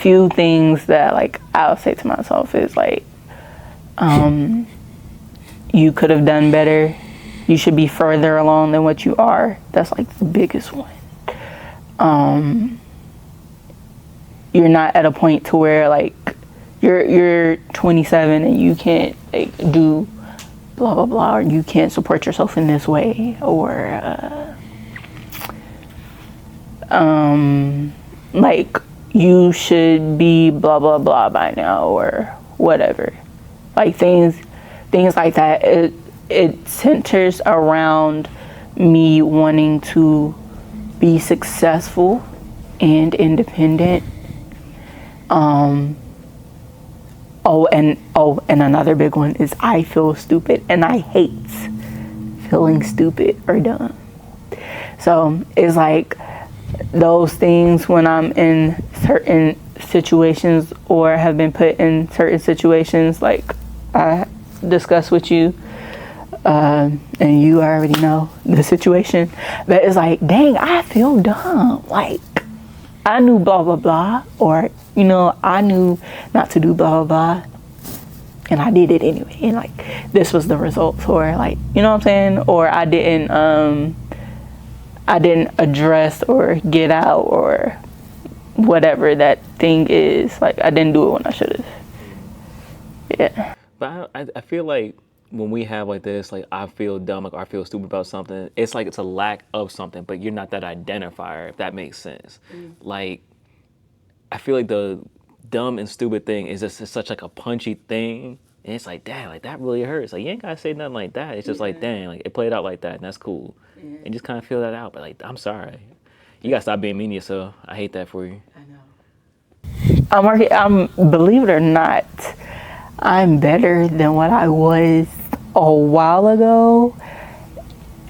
few things that like I'll say to myself is like, you could have done better. You should be further along than what you are. That's like the biggest one. You're not at a point to where like you're 27 and you can't like do blah blah blah, or you can't support yourself in this way, or like you should be blah blah blah by now, or whatever. Like things like that. It centers around me wanting to be successful and independent. And another big one is I feel stupid, and I hate feeling stupid or dumb. So it's like those things when I'm in certain situations or have been put in certain situations, like I discussed with you, and you already know the situation, but it's like, dang, I feel dumb. Like, I knew blah, blah, blah, or, you know, I knew not to do blah, blah, blah, and I did it anyway. And like, this was the result, or like, you know what I'm saying? Or I didn't address or get out or whatever that thing is. Like, I didn't do it when I should have. Yeah. But I feel like when we have like this, like I feel dumb, like I feel stupid about something, it's like it's a lack of something, but you're not that identifier, if that makes sense. Like, I feel like the dumb and stupid thing is just such like a punchy thing, and it's like, dang, like that really hurts. Like, you ain't gotta say nothing like that. It's just like, dang, like it played out like that, and that's cool. And just kind of feel that out. But like, I'm sorry, you gotta stop being mean to yourself. I hate that for you. I know. I'm believe it or not, I'm better than what I was a while ago,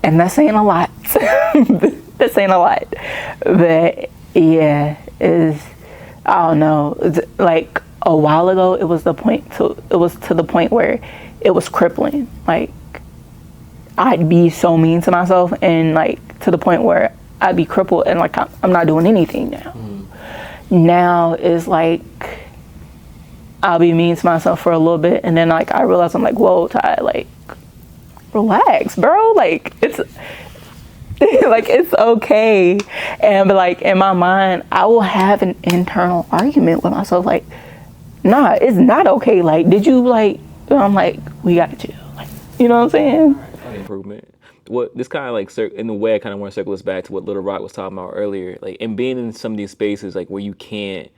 and that's saying a lot. That's saying a lot, but yeah, I don't know. Like a while ago, it was to the point where it was crippling. Like, I'd be so mean to myself, and like to the point where I'd be crippled, and like I'm not doing anything now. Now it's like I'll be mean to myself for a little bit, and then like I realize I'm like, whoa, Ty, like relax, bro. Like it's like it's okay. And but like in my mind, I will have an internal argument with myself, like, nah, it's not okay. Like, did you like? I'm like, we gotta chill. Like, you know what I'm saying? Improvement. What this kind of like in a way, I kind of want to circle this back to what Lil Rock was talking about earlier. Like, and being in some of these spaces, like where you can't,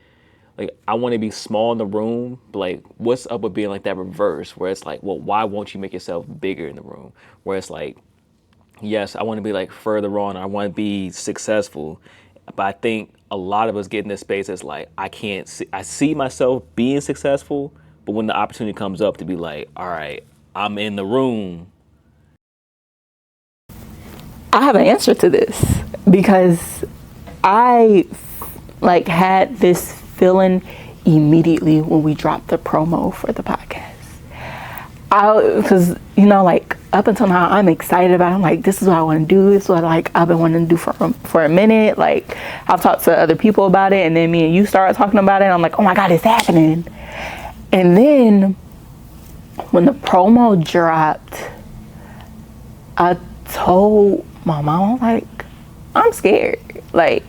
like, I want to be small in the room, but like, what's up with being like that reverse, where it's like, well, why won't you make yourself bigger in the room? Where it's like, yes, I want to be like further on, I want to be successful, but I think a lot of us get in this space that's like, I see myself being successful, but when the opportunity comes up to be like, all right, I'm in the room. I have an answer to this, because I like had this feeling immediately when we dropped the promo for the podcast. Because, you know, like up until now, I'm excited about it. I'm like, this is what I want to do. This is what like I've been wanting to do for a minute. Like, I've talked to other people about it, and then me and you started talking about it, and I'm like, oh my God, it's happening. And then when the promo dropped, I told my mom, like, I'm scared. Like,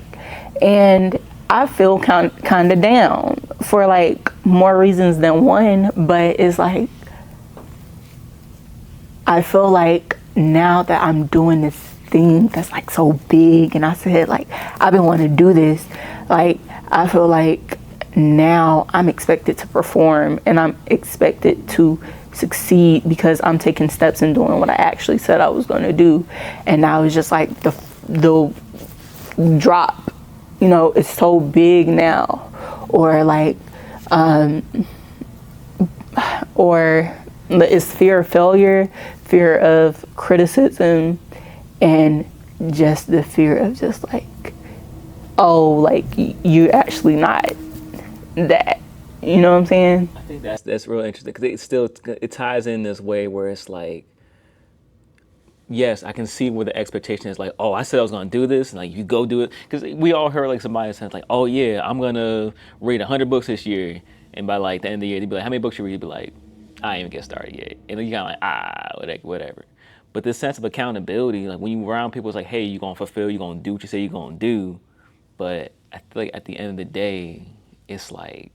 and I feel kind of down for like more reasons than one, but it's like, I feel like now that I'm doing this thing that's like so big, and I said like, I've been wanting to do this, like, I feel like now I'm expected to perform, and I'm expected to succeed because I'm taking steps and doing what I actually said I was going to do. And now it's just like the drop, you know, it's so big now, or like or it's fear of failure, fear of criticism, and just the fear of just like, oh, like you're actually not that. You know what I'm saying? I think that's real interesting, because it ties in this way where it's like, yes, I can see where the expectation is like, oh, I said I was gonna do this, and like you go do it, because we all heard like somebody says like, oh yeah, I'm gonna read 100 books this year, and by like the end of the year, they'd be like, how many books you read? You'd be like, I ain't even get started yet, and then you kind of like whatever. But this sense of accountability, like when you around people, it's like, hey, you gonna fulfill, you gonna do what you say you gonna do, but I feel like at the end of the day, it's like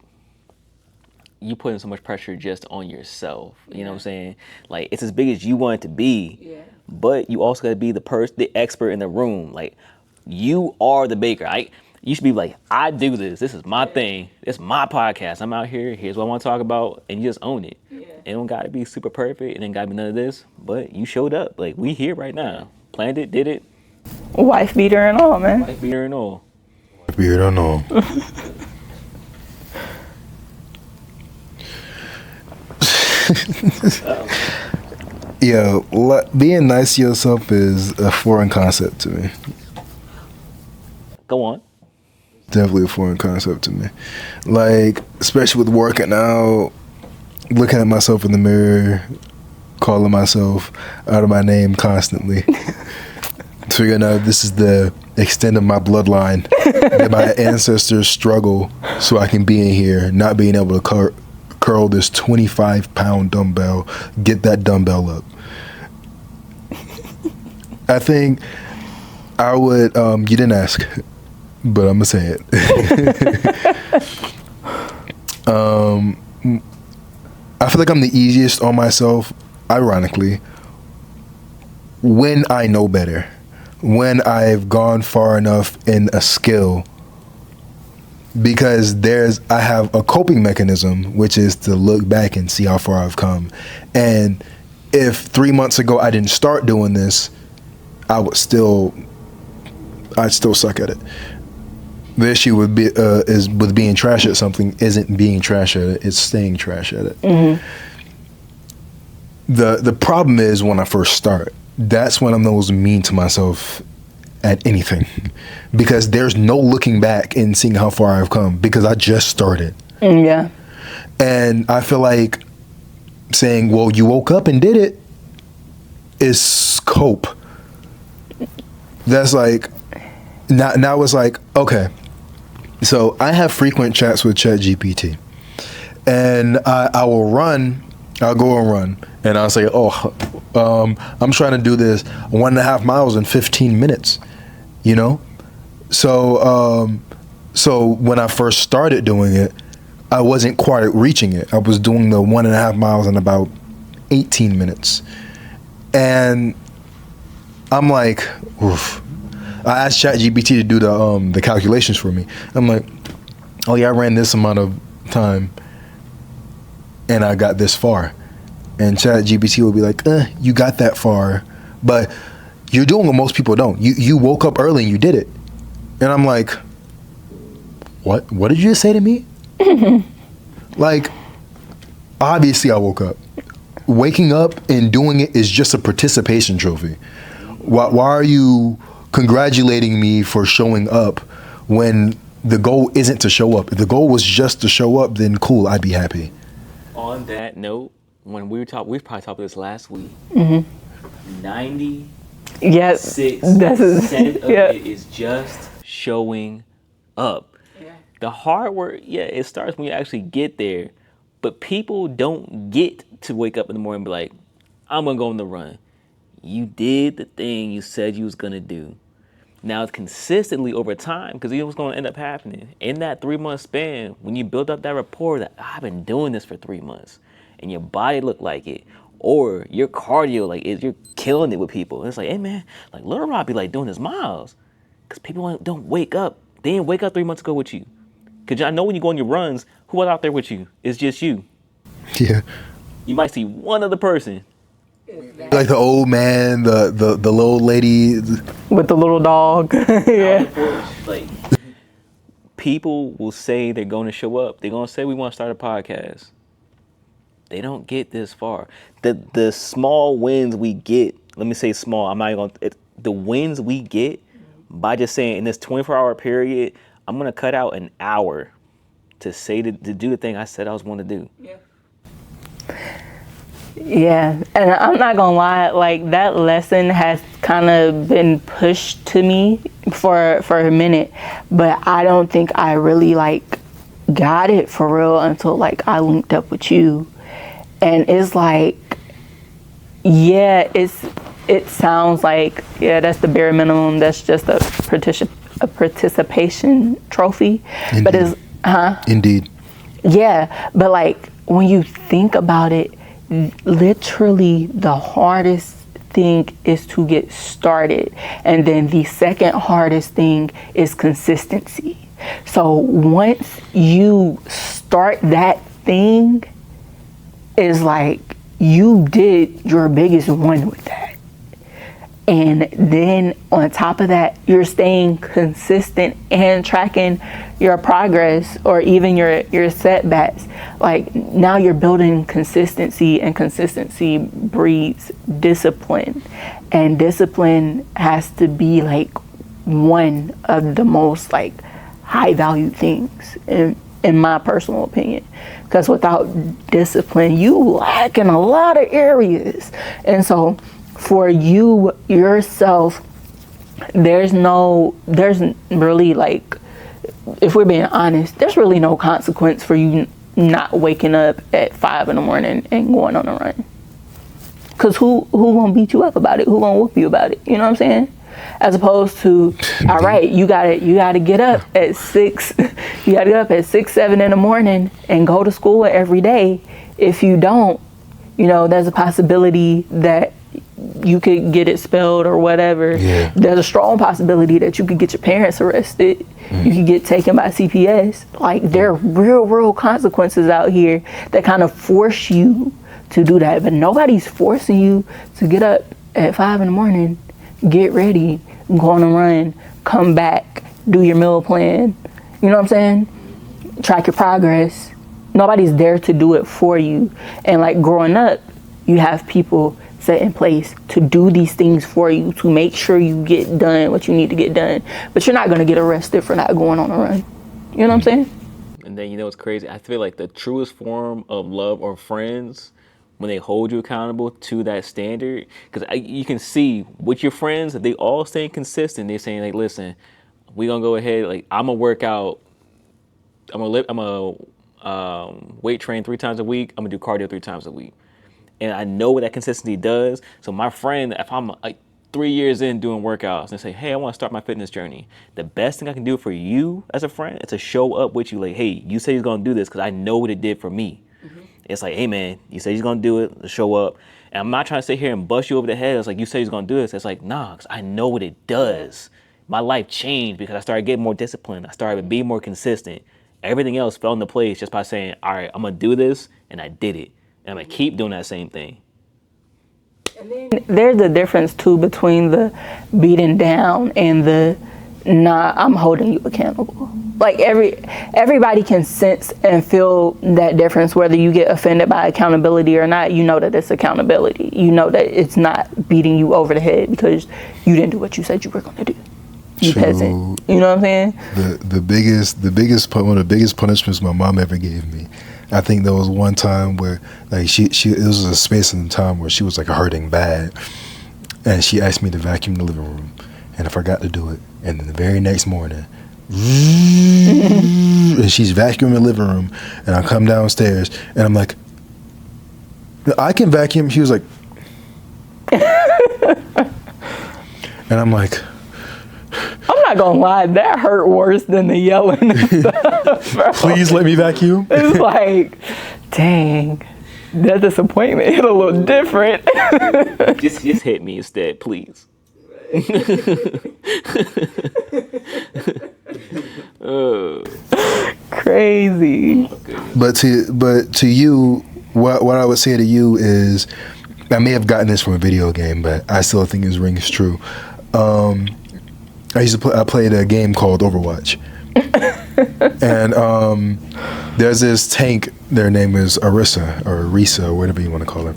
you putting so much pressure just on yourself. You know what I'm saying? Like it's as big as you want it to be. Yeah. But you also gotta be the expert in the room. Like you are the baker. You should be like, I do this. This is my thing. It's my podcast. I'm out here. Here's what I want to talk about, and you just own it. Yeah. It don't gotta be super perfect. It ain't gotta be none of this. But you showed up. Like we here right now. Planned it, did it. Wife beater and all, man. Wife beater and all. Beard and all. Yo, being nice to yourself is a foreign concept to me. Go on. Definitely a foreign concept to me. Like, especially with working out, looking at myself in the mirror, calling myself out of my name constantly. Figuring out this is the extent of my bloodline. That my ancestors struggle so I can be in here, not being able to curl this 25-pound dumbbell, get that dumbbell up. I think I would, you didn't ask, but I'm gonna say it. I feel like I'm the easiest on myself, ironically, when I know better, when I've gone far enough in a skill, because I have a coping mechanism, which is to look back and see how far I've come. And if 3 months ago I didn't start doing this, I'd still suck at it. The issue with with being trash at something isn't being trash at it, it's staying trash at it. Mm-hmm. The problem is when I first start, that's when I'm the most mean to myself at anything, because there's no looking back and seeing how far I've come, because I just started. Yeah. And I feel like saying, well, you woke up and did it is cope. That's like, now it's like, okay, so I have frequent chats with ChatGPT, and I'll go and run, and I'll say, I'm trying to do this 1.5 miles in 15 minutes, you know? So when I first started doing it, I wasn't quite reaching it. I was doing the 1.5 miles in about 18 minutes. And I'm like, oof. I asked ChatGPT to do the calculations for me. I'm like, oh yeah, I ran this amount of time and I got this far. And ChatGPT will be like, you got that far, but you're doing what most people don't. You woke up early and you did it. And I'm like, what? What did you just say to me? Like, obviously I woke up. Waking up and doing it is just a participation trophy. Why are you congratulating me for showing up when the goal isn't to show up? If the goal was just to show up, then cool, I'd be happy. On that note, when we probably talked about this last week. Mm-hmm. 96% of it is just showing up. Yeah. The hard work, it starts when you actually get there. But people don't get to wake up in the morning and be like, I'm gonna go on the run. You did the thing you said you was gonna do. Now, consistently over time, because you know what's going to end up happening in that 3-month span, when you build up that rapport that I've been doing this for 3 months, and your body look like it, or your cardio, like you're killing it with people. And it's like, hey man, like Lil Rock be like doing his miles, because people don't wake up. They didn't wake up 3 months ago with you. Because I know when you go on your runs, who was out there with you? It's just you. Yeah. You might see one other person. Like the old man, the little lady with the little dog. Yeah. Like, people will say they're going to show up. They're going to say we want to start a podcast. They don't get this far. The small wins we get. Let me say small. I'm not going. The wins we get by just saying in this 24-hour period, I'm going to cut out an hour to do the thing I said I was going to do. Yeah. Yeah, and I'm not gonna lie, like that lesson has kind of been pushed to me for a minute, but I don't think I really like got it for real until like I linked up with you. And it's like, yeah, it sounds like, yeah, that's the bare minimum, that's just a participation trophy. Indeed. But it's Indeed. yeah, but like when you think about it, literally the hardest thing is to get started, and then the second hardest thing is consistency. So once you start that thing, is like you did your biggest one with that. And then on top of that, you're staying consistent and tracking your progress or even your setbacks. Like now you're building consistency, and consistency breeds discipline. And discipline has to be like one of the most like high value things in my personal opinion. Because without discipline, you lack in a lot of areas. And so for you yourself, there's really like, if we're being honest, there's really no consequence for you not waking up at 5 a.m. and going on a run. Cause who gonna beat you up about it? Who gonna whoop you about it? You know what I'm saying? As opposed to, all right, you gotta get up at 6, you gotta get up at 6, 7 in the morning and go to school every day. If you don't, you know, there's a possibility that you could get expelled or whatever. Yeah. There's a strong possibility that you could get your parents arrested. You could get taken by CPS. Like there are real consequences out here that kind of force you to do that. But nobody's forcing you to get up at 5 in the morning, get ready, go on a run, come back, do your meal plan. You know what I'm saying? Track your progress. Nobody's there to do it for you. And like growing up, you have people set in place to do these things for you, to make sure you get done what you need to get done. But you're not going to get arrested for not going on a run. You know what I'm saying? And then, you know what's crazy? I feel like the truest form of love or friends, when they hold you accountable to that standard, because you can see with your friends that they all staying consistent. They're saying like, listen, we gonna go ahead, like I'm gonna work out, I'm gonna weight train 3 times a week, I'm gonna do cardio 3 times a week. And I know what that consistency does. So my friend, if I'm like 3 years in doing workouts and say, hey, I want to start my fitness journey, the best thing I can do for you as a friend is to show up with you like, hey, you say you're going to do this because I know what it did for me. Mm-hmm. It's like, hey, man, you say you're going to do it, let's show up. And I'm not trying to sit here and bust you over the head. It's like, you say you're going to do this. It's like, nah, because I know what it does. My life changed because I started getting more disciplined. I started being more consistent. Everything else fell into place just by saying, all right, I'm going to do this, and I did it. And I'm going to keep doing that same thing. And then there's a difference too between the beating down and the nah, I'm holding you accountable. Like everybody can sense and feel that difference, whether you get offended by accountability or not. You know that it's accountability. You know that it's not beating you over the head because you didn't do what you said you were going to do. You peasant. You know what I'm saying? The biggest one of the biggest punishments my mom ever gave me. I think there was one time where like she it was a space in time where she was like hurting bad, and she asked me to vacuum the living room, and I forgot to do it. And then the very next morning, and she's vacuuming the living room, and I come downstairs and I'm like, I can vacuum. She was like, and I'm like, I'm not gonna lie, that hurt worse than the yelling and stuff, bro. Please let me vacuum. It's like, dang, that disappointment hit a little different. Just hit me instead, please. Crazy. But to you, what I would say to you is, I may have gotten this from a video game, but I still think it rings true. I played a game called Overwatch. And there's this tank, their name is Arisa, or Risa, whatever you want to call her.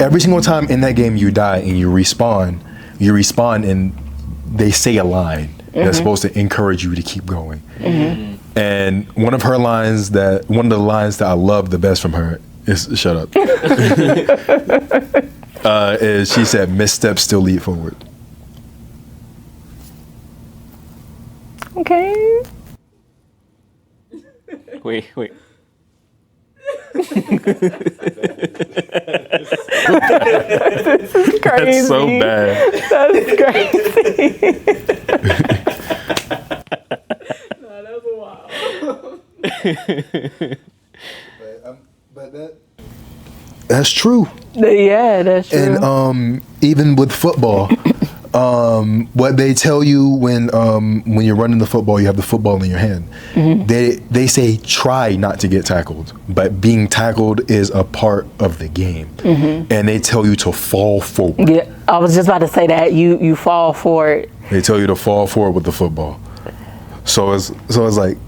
Every single time in that game you die and you respawn and they say a line that's supposed to encourage you to keep going. And one of the lines that I love the best from her Shut up. Is she said missteps still lead forward. Okay. Wait. This is crazy. That's so bad. That's crazy. No, that's wild. But that's true. Yeah, that's true. And even with football, what they tell you when you're running the football, you have the football in your hand. Mm-hmm. They say try not to get tackled, but being tackled is a part of the game. Mm-hmm. And they tell you to fall forward. Yeah, I was just about to say that you fall forward. They tell you to fall forward with the football. So it's like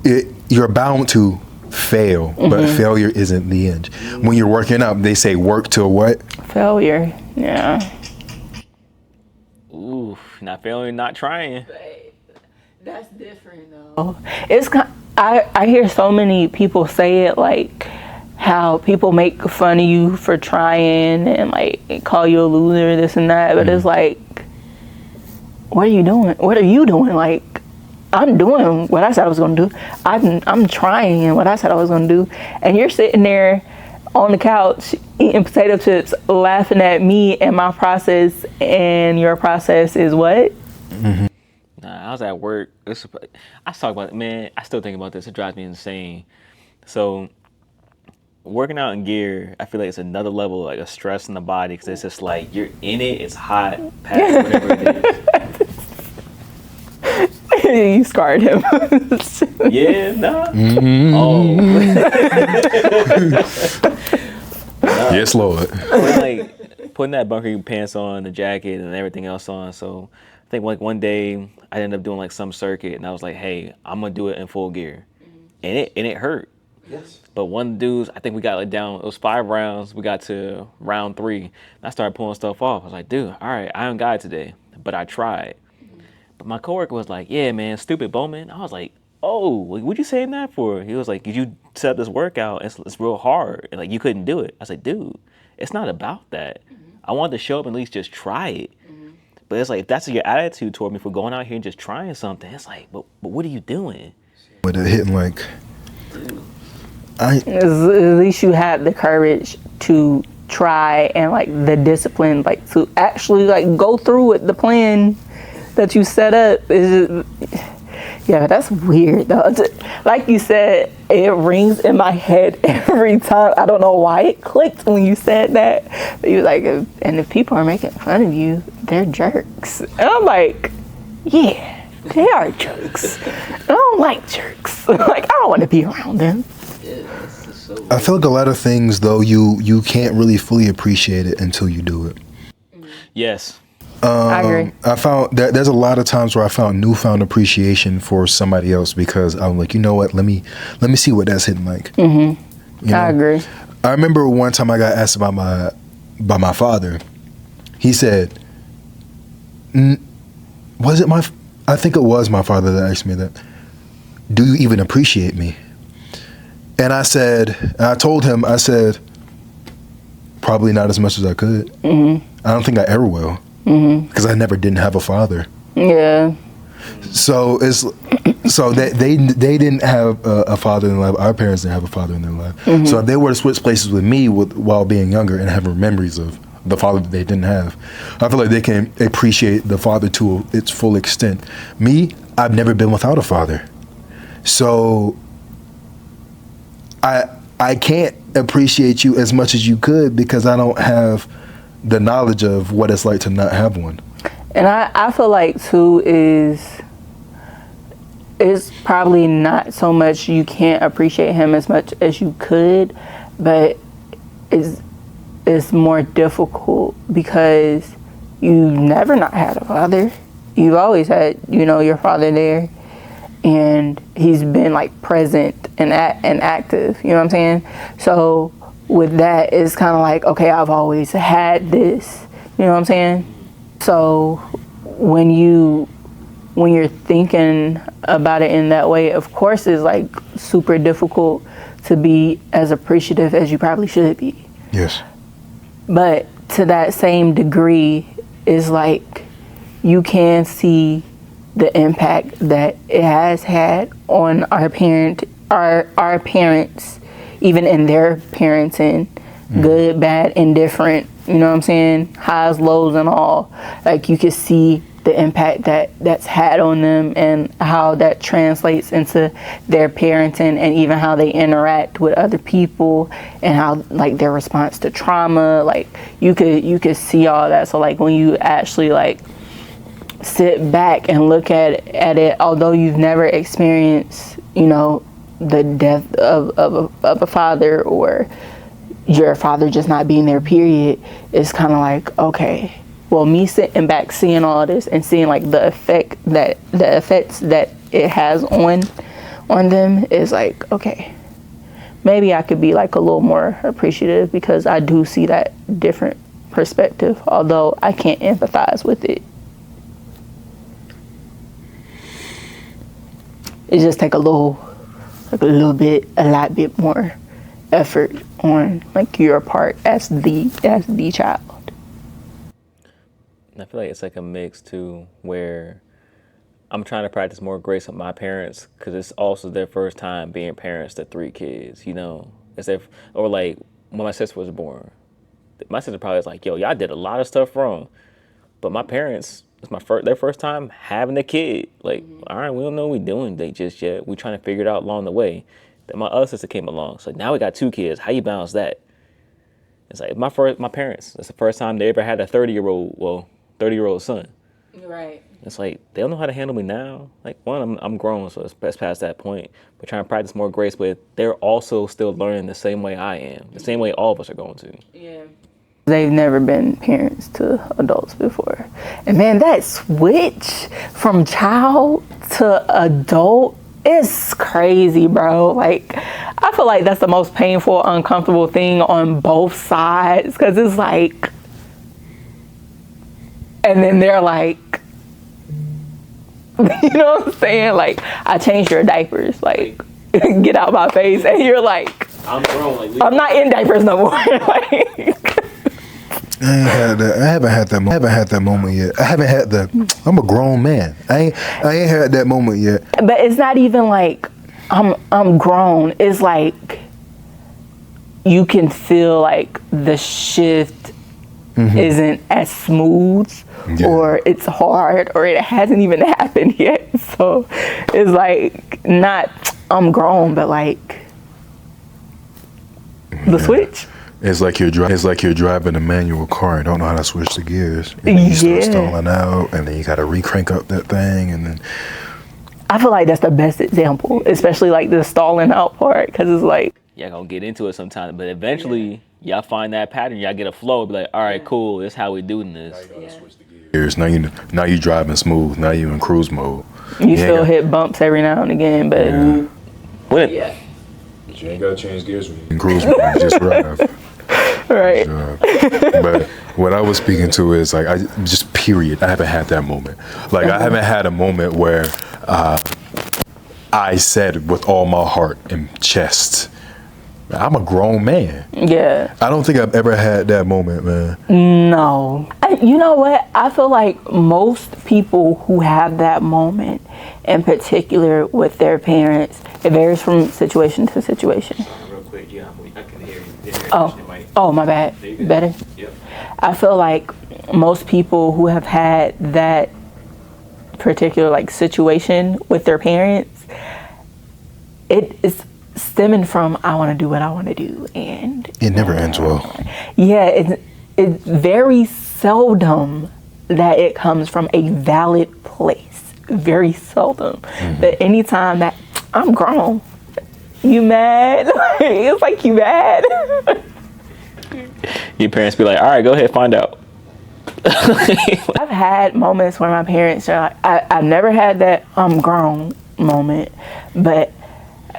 you're bound to fail, but failure isn't the end. When you're working out, they say work to what? Failure. Yeah. Ooh, not failing, not trying. That's different though. It's I hear so many people say it, like how people make fun of you for trying and like call you a loser, this and that, but it's like, what are you doing? What are you doing? Like, I'm doing what I said I was going to do. I'm trying what I said I was going to do. And you're sitting there on the couch eating potato chips, laughing at me and my process, and your process is what? Mm-hmm. Nah, I was at work. I was talking about it, man. I still think about this. It drives me insane. So, working out in gear, I feel like it's another level like of stress in the body because it's just like you're in it. It's hot, past whatever it is. You scarred him. Yeah, no. Mm-hmm. Oh. Yes, Lord. Putting that bunker pants on, the jacket, and everything else on. So I think like one day I ended up doing like some circuit, and I was like, "Hey, I'm gonna do it in full gear," and it hurt. Yes. But one dude's, I think we got like down. It was 5 rounds. We got to round 3. And I started pulling stuff off. I was like, "Dude, all right, I ain't got it today, but I tried." But my coworker was like, "Yeah, man, stupid Bowman." I was like, "Oh, what you saying that for?" He was like, "Did you set up this workout? It's real hard, and like you couldn't do it." I was like, "Dude, it's not about that. I wanted to show up and at least just try it." But it's like, if that's your attitude toward me for going out here and just trying something, it's like, but what are you doing? But it hitting like, at least you had the courage to try and like the discipline, like to actually like go through with the plan that you set up. Yeah, that's weird though. Like you said, it rings in my head every time. I don't know why it clicked when you said that. But you like, and if people are making fun of you, they're jerks. And I'm like, yeah, they are jerks. I don't like jerks. Like, I don't want to be around them. I feel like a lot of things though, you can't really fully appreciate it until you do it. Yes. I agree. I found that there's a lot of times where I found newfound appreciation for somebody else because I'm like, you know what? Let me see what that's hitting like. Mm-hmm. I agree. I remember one time I got asked about my father. He said, "Was it my? I think it was my father that asked me that. Do you even appreciate me?" And I told him, I said, probably not as much as I could. Mm-hmm. I don't think I ever will. Because I never didn't have a father. Yeah. So they didn't have a father in their life. Our parents didn't have a father in their life. Mm-hmm. So if they were to switch places with me while being younger and having memories of the father that they didn't have, I feel like they can appreciate the father to its full extent. Me, I've never been without a father. So I can't appreciate you as much as you could because I don't have the knowledge of what it's like to not have one. And I feel like too is probably not so much you can't appreciate him as much as you could, but it's more difficult because you've never not had a father. You've always had, your father there, and he's been like present and active, you know what I'm saying? So with that, it's kind of like, okay, I've always had this, you know what I'm saying? So when you're thinking about it in that way, of course it's like super difficult to be as appreciative as you probably should be. Yes. But to that same degree, is like you can see the impact that it has had on our parents, even in their parenting, good, bad, indifferent, you know what I'm saying? Highs, lows, and all. Like, you can see the impact that's had on them and how that translates into their parenting and even how they interact with other people and how, like, their response to trauma. Like, you could see all that. So, like, when you actually, like, sit back and look at it, although you've never experienced, you know, the death of a father or your father just not being there, period, it's kind of like, okay, well, me sitting back, seeing all this and seeing like the effects that it has on them is like, okay, maybe I could be like a little more appreciative because I do see that different perspective, although I can't empathize with it. It just take a lot bit more effort on like your part as the child. I feel like it's like a mix too, where I'm trying to practice more grace with my parents because it's also their first time being parents to 3 kids. You know, or like when my sister was born, my sister probably was like, "Yo, y'all did a lot of stuff wrong," but my parents, it's their first time having a kid. Like, all right, we don't know what we're doing just yet. We're trying to figure it out along the way. Then my other sister came along, so now we got 2 kids. How you balance that? It's like my parents. It's the first time they ever had a 30-year-old son. Right. It's like they don't know how to handle me now. Like, one, I'm grown, so it's past that point. But trying to practice more grace, but they're also still learning the same way I am, the same way all of us are going to. Yeah. They've never been parents to adults before, and man, that switch from child to adult is crazy, bro. Like, I feel like that's the most painful, uncomfortable thing on both sides, because it's like, and then they're like, you know what I'm saying? Like, I changed your diapers, like, get out my face, and you're like, I'm grown, like, I'm not in diapers no more. Like, I haven't had that moment yet. I'm a grown man. I ain't had that moment yet. but it's not even like I'm grown. It's like you can feel like the shift isn't as smooth, or it's hard, or it hasn't even happened yet. So it's like not I'm grown, but like the switch. It's like you're driving a manual car and don't know how to switch the gears. And then you start stalling out, and then you got to re-crank up that thing, and then. I feel like that's the best example, especially like the stalling out part, because it's like. Y'all gonna get into it sometime, but eventually y'all find that pattern. Y'all get a flow. Be like, all right, cool. This is how we doing this. Now you gotta switch the gears. Now you driving smooth. Now you in cruise mode. You still hit bumps every now and again, but Yeah. But you ain't gotta change gears when you in cruise mode. You just drive. Right. But what I was speaking to is like, I haven't had that moment. Like, I haven't had a moment where I said with all my heart and chest, I'm a grown man. Yeah. I don't think I've ever had that moment, man. No. You know what? I feel like most people who have that moment, in particular with their parents, it varies from situation to situation. Real quick, yeah, I can hear you. Oh, my bad. Better? Yep. I feel like most people who have had that particular like situation with their parents, it is stemming from I want to do what I want to do, and It never ends well. yeah, it's very seldom that it comes from a valid place. Very seldom. But anytime that I'm grown, you mad? It's like you mad. Your parents be like, all right, go ahead, find out. I've had moments where my parents are like, I've never had that I'm grown moment, but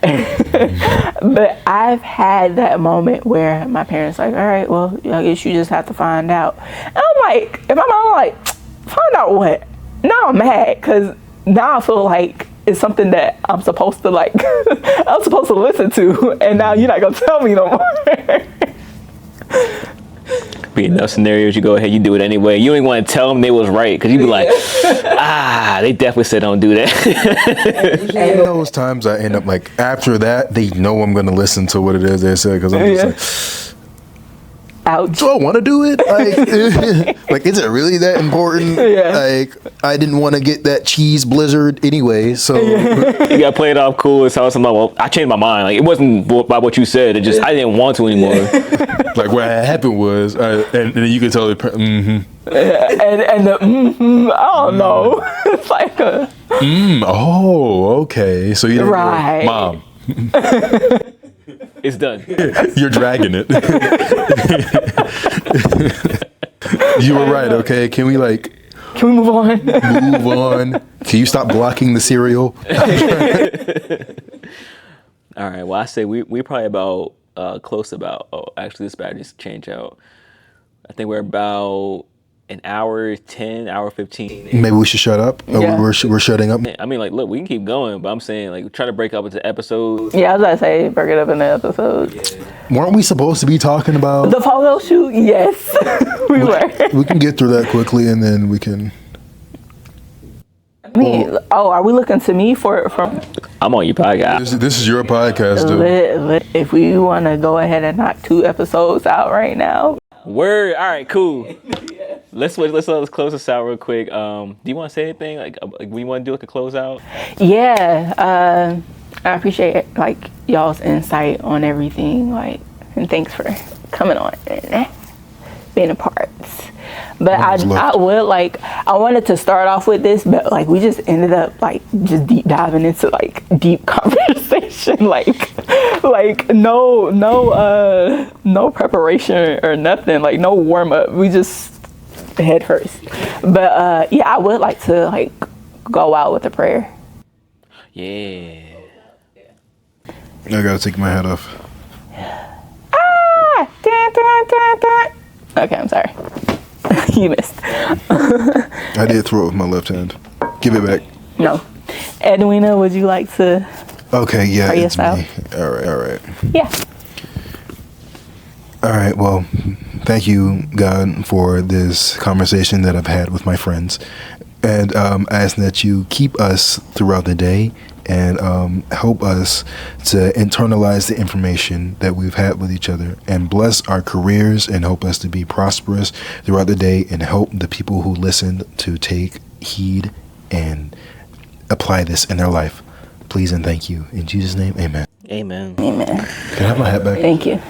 but I've had that moment where my parents are like, all right, well, I guess you just have to find out. And I'm like, and my mom like, find out what? Now I'm mad, because now I feel like is something that I'm supposed to like, I'm supposed to listen to, and now you're not gonna tell me no more. Be enough scenarios, you go ahead, you do it anyway. You ain't want to tell them they was right, because you be like, they definitely said don't do that. And those times I end up like, after that, they know I'm going to listen to what it is they said, because I'm just like, Ouch. do I want to do it? Like, like, is it really that important? Yeah. Like, I didn't want to get that cheese blizzard anyway, so. You gotta play it off cool and tell somebody, well, I changed my mind. Like, it wasn't by what you said, it just, I didn't want to anymore. Like, what happened was, and then you can tell it, And the I don't know. It's like a oh, okay. So you didn't right. Mom. It's done. You're dragging it. You were right, okay? Can we move on? move on? Can you stop blocking the cereal? All right, well, I say we probably about, actually this battery just changed out. I think we're about an hour 10, hour 15. Maybe we should shut up. Yeah. We're shutting up. I mean, like, look, we can keep going, but I'm saying, like, try to break up into episodes. Yeah, I was about to say, break it up in the episode. Weren't we supposed to be talking about? The photo shoot? Yes, we were. We can get through that quickly, and then we can. I mean, are we looking to me for I'm on your podcast. This is your podcast, dude. if we want to go ahead and knock 2 episodes out right now? Word. All right, cool. Let's close this out real quick. Do you want to say anything? Like we want to do like a closeout? Yeah, I appreciate like y'all's insight on everything. Like, and thanks for coming on and being a part. But I wanted to start off with this, but like we just ended up like just deep diving into like deep conversation, like no preparation or nothing, like no warm up. We just head first. But yeah, I would like to like go out with a prayer. Yeah. I gotta take my hat off. Okay, I'm sorry. You missed. I did throw it with my left hand. Give it back. No. Edwina, would you like to? Okay, yeah, pray it's us me. All right. Yeah. All right, well, thank you, God, for this conversation that I've had with my friends. And I ask that you keep us throughout the day and help us to internalize the information that we've had with each other and bless our careers and help us to be prosperous throughout the day and help the people who listen to take heed and apply this in their life. Please and thank you. In Jesus' name, amen. Amen. Amen. Can I have my hat back? Thank you.